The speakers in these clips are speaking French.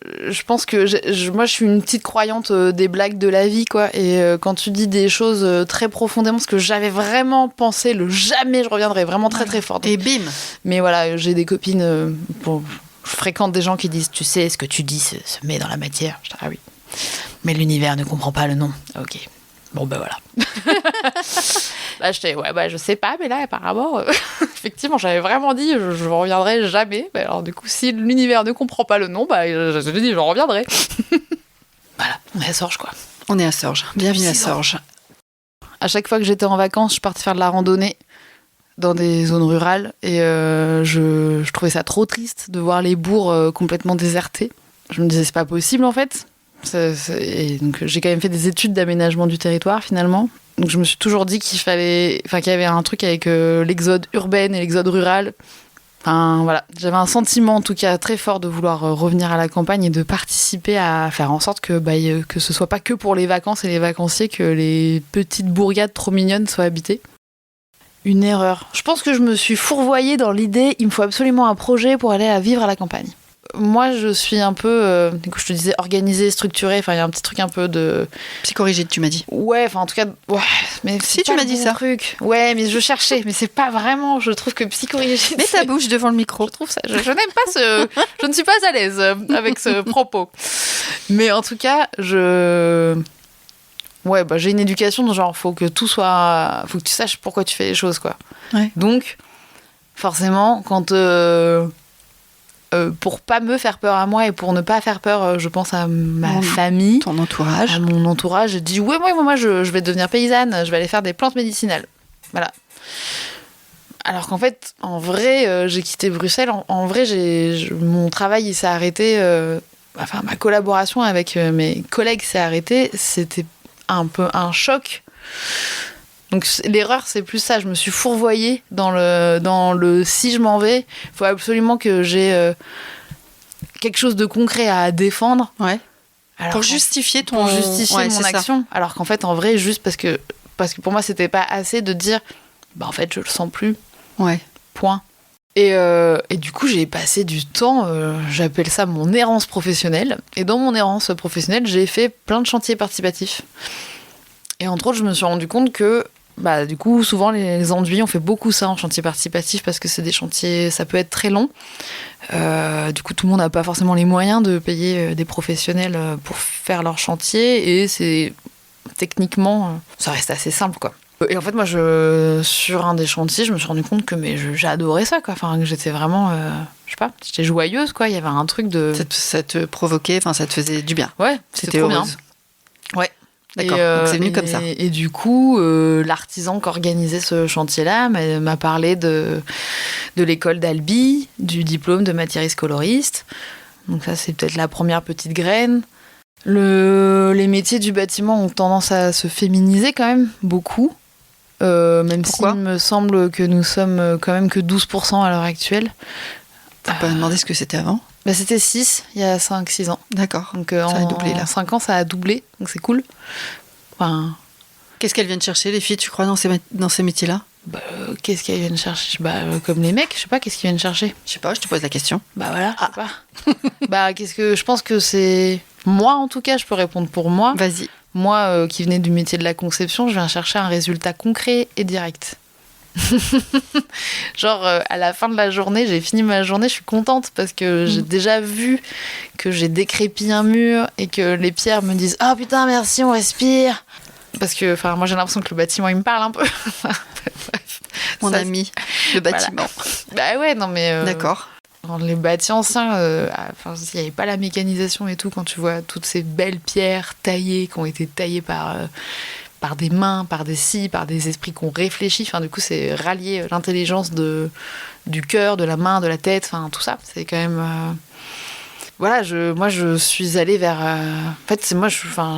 Je pense que moi, je suis une petite croyante des blagues de la vie, quoi. Et quand tu dis des choses très profondément, ce que j'avais vraiment pensé, le jamais je reviendrai, vraiment très très fort. Et bim. Mais voilà, j'ai des copines, je fréquente des gens qui disent, tu sais, ce que tu dis se met dans la matière. Je dis, ah oui. Mais l'univers ne comprend pas le nom. Ok. Bon, ben voilà. Là, j'étais, je sais pas, mais là, apparemment, effectivement, j'avais vraiment dit, je reviendrai jamais. Mais alors, du coup, si l'univers ne comprend pas le nom, je dis, je reviendrai. Voilà, on est à Sorges, quoi. On est à Sorges. Bienvenue à Sorges. À chaque fois que j'étais en vacances, je partais faire de la randonnée dans des zones rurales et je trouvais ça trop triste de voir les bourgs complètement désertés. Je me disais, c'est pas possible, en fait. Et donc, j'ai quand même fait des études d'aménagement du territoire finalement. Donc je me suis toujours dit qu'il y avait un truc avec l'exode urbain et l'exode rural. Enfin voilà, j'avais un sentiment en tout cas très fort de vouloir revenir à la campagne et de participer à faire en sorte que ce soit pas que pour les vacances et les vacanciers que les petites bourgades trop mignonnes soient habitées. Une erreur. Je pense que je me suis fourvoyée dans l'idée, il me faut absolument un projet pour aller vivre à la campagne. Moi, je suis un peu, du coup, je te disais, organisée, structurée. Enfin, il y a un petit truc un peu de... Psychorigide, tu m'as dit. Ouais, enfin, en tout cas... Ouais, mais si, tu m'as dit ça. Truc. Ouais, mais je cherchais. Mais c'est pas vraiment... Je trouve que psychorigide... Mets ta bouche devant le micro. Je trouve ça... Je n'aime pas ce... Je ne suis pas à l'aise avec ce propos. Mais en tout cas, Ouais, j'ai une éducation dont genre, faut que tout soit... Faut que tu saches pourquoi tu fais les choses, quoi. Ouais. Donc, forcément, quand... pour pas me faire peur à moi et pour ne pas faire peur, je pense à ma famille, ton entourage, à mon entourage. J'ai dit moi je vais devenir paysanne, je vais aller faire des plantes médicinales. Voilà. Alors qu'en fait, en vrai, j'ai quitté Bruxelles. En vrai, mon travail il s'est arrêté. Ma collaboration avec mes collègues s'est arrêtée. C'était un peu un choc. Donc l'erreur, c'est plus ça. Je me suis fourvoyée dans le si je m'en vais, il faut absolument que j'ai quelque chose de concret à défendre. Ouais. Pour justifier mon action. Alors qu'en fait, en vrai, juste parce que pour moi, c'était pas assez de dire, en fait, je le sens plus. Ouais. Point. Et du coup, j'ai passé du temps, j'appelle ça mon errance professionnelle. Et dans mon errance professionnelle, j'ai fait plein de chantiers participatifs. Et entre autres, je me suis rendu compte que du coup, souvent, les enduits, on fait beaucoup ça en chantier participatif parce que c'est des chantiers, ça peut être très long. Du coup, tout le monde n'a pas forcément les moyens de payer des professionnels pour faire leur chantier et c'est techniquement, ça reste assez simple, quoi. Et en fait, moi, sur un des chantiers, je me suis rendu compte que j'adorais ça, quoi. Enfin, que j'étais vraiment, je sais pas, j'étais joyeuse, quoi. Il y avait un truc de... Ça te provoquait, enfin, ça te faisait du bien. Ouais, c'était trop bien. Ouais. D'accord, donc c'est venu comme ça. Et du coup, l'artisan qui organisait ce chantier-là m'a parlé de l'école d'Albi, du diplôme de matériste coloriste. Donc ça, c'est peut-être la première petite graine. Les métiers du bâtiment ont tendance à se féminiser quand même, beaucoup. Même s'il me semble que nous sommes quand même que 12% à l'heure actuelle. T'as pas demandé ce que c'était avant ? C'était 6 il y a 5-6 ans. D'accord. Donc ça a doublé là. En 5 ans, ça a doublé. Donc c'est cool. Enfin... Qu'est-ce qu'elles viennent chercher, les filles, tu crois, dans ces métiers-là ? Qu'est-ce qu'elles viennent chercher ? Comme les mecs, je sais pas, qu'est-ce qu'ils viennent chercher ? Je sais pas, je te pose la question. Voilà, je sais pas. Qu'est-ce que... Je pense que c'est... Moi, en tout cas, je peux répondre pour moi. Vas-y. Moi, qui venais du métier de la conception, je viens chercher un résultat concret et direct. Genre à la fin de la journée, j'ai fini ma journée, je suis contente parce que j'ai déjà vu que j'ai décrépi un mur et que les pierres me disent oh putain merci on respire, parce que moi j'ai l'impression que le bâtiment il me parle un peu. Mon ami le bâtiment. Voilà. Ouais non mais d'accord. Dans les bâtiments anciens, il n'y avait pas la mécanisation et tout, quand tu vois toutes ces belles pierres taillées qui ont été taillées par des mains, par des scies, par des esprits qui ont réfléchi. Enfin, du coup, c'est rallier l'intelligence du cœur, de la main, de la tête, enfin, tout ça. C'est quand même... Voilà, moi, je suis allée vers... En fait,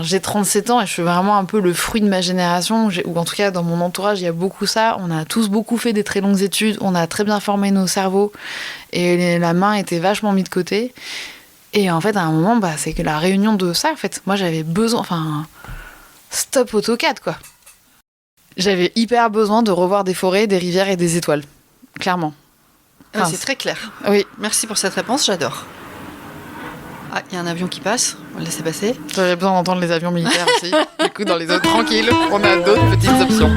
j'ai 37 ans et je suis vraiment un peu le fruit de ma génération, ou en tout cas, dans mon entourage, il y a beaucoup ça. On a tous beaucoup fait des très longues études, on a très bien formé nos cerveaux, et la main était vachement mise de côté. Et en fait, à un moment, c'est que la réunion de ça, en fait, moi, j'avais besoin... Stop AutoCAD, quoi. J'avais hyper besoin de revoir des forêts, des rivières et des étoiles. Clairement. C'est très clair. Oui. Merci pour cette réponse, j'adore. Ah, il y a un avion qui passe, on va le laisser passer. J'avais besoin d'entendre les avions militaires aussi. Du coup, dans les autres, tranquille, on a d'autres petites options.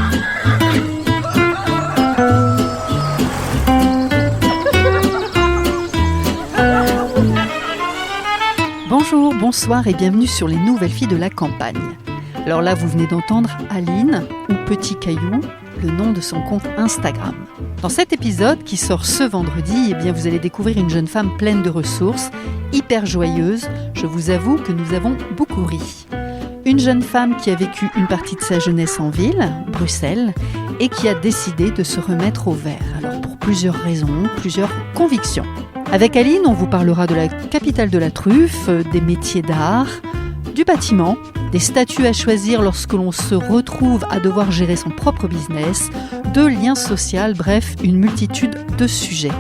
Bonjour, bonsoir et bienvenue sur les Nouvelles Filles de la Campagne. Alors là, vous venez d'entendre Aline, ou Petit Caillou, le nom de son compte Instagram. Dans cet épisode qui sort ce vendredi, vous allez découvrir une jeune femme pleine de ressources, hyper joyeuse. Je vous avoue que nous avons beaucoup ri. Une jeune femme qui a vécu une partie de sa jeunesse en ville, Bruxelles, et qui a décidé de se remettre au vert. Alors pour plusieurs raisons, plusieurs convictions. Avec Aline, on vous parlera de la capitale de la truffe, des métiers d'art, du bâtiment, des statuts à choisir lorsque l'on se retrouve à devoir gérer son propre business, de liens sociaux, bref, une multitude de sujets.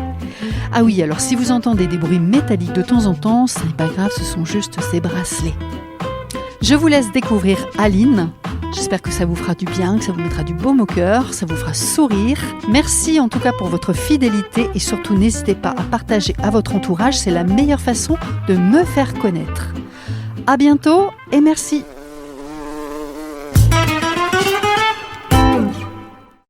Ah oui, alors si vous entendez des bruits métalliques de temps en temps, ce n'est pas grave, ce sont juste ces bracelets. Je vous laisse découvrir Aline. J'espère que ça vous fera du bien, que ça vous mettra du baume au cœur, ça vous fera sourire. Merci en tout cas pour votre fidélité et surtout n'hésitez pas à partager à votre entourage, c'est la meilleure façon de me faire connaître. À bientôt et merci.